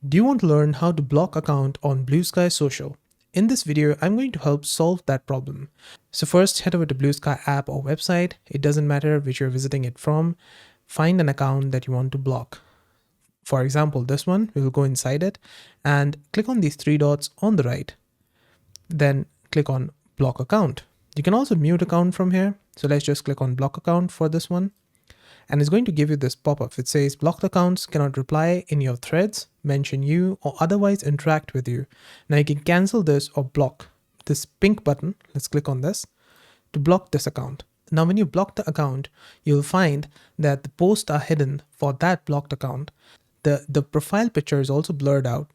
Do you want to learn how to block account on BlueSky Social? In this video, I'm going to help solve that problem. So first, head over to BlueSky app or website. It doesn't matter which you're visiting it from. Find an account that you want to block. For example, this one, we'll go inside it and click on these three dots on the right. Then click on block account. You can also mute account from here. So let's just click on block account for this one. And it's going to give you this pop-up. It says blocked accounts cannot reply in your threads, mention you, or otherwise interact with you. Now you can cancel this or block this pink button. Let's click on this to block this account. Now, when you block the account, you'll find that the posts are hidden for that blocked account. The profile picture is also blurred out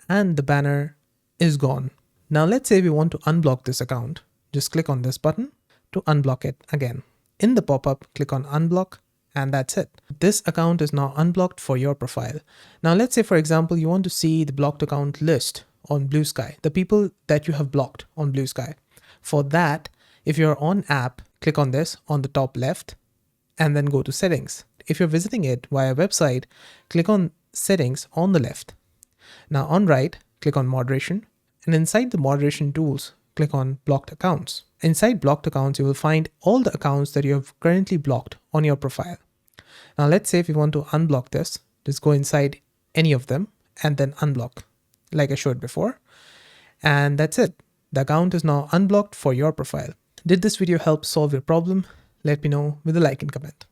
and the banner is gone. Now let's say we want to unblock this account. Just click on this button to unblock it again. In the pop-up, click on unblock. And that's it. This account is now unblocked for your profile. Now, let's say, for example, you want to see the blocked account list on BlueSky, the people that you have blocked on BlueSky. For that, if you're on app, click on this on the top left and then go to settings. If you're visiting it via website, click on settings on the left. Now on right, click on moderation, and inside the moderation tools, click on blocked accounts. Inside blocked accounts, you will find all the accounts that you have currently blocked on your profile. Now let's say if you want to unblock this, just go inside any of them and then unblock like I showed before. And that's it. The account is now unblocked for your profile. Did this video help solve your problem? Let me know with a like and comment.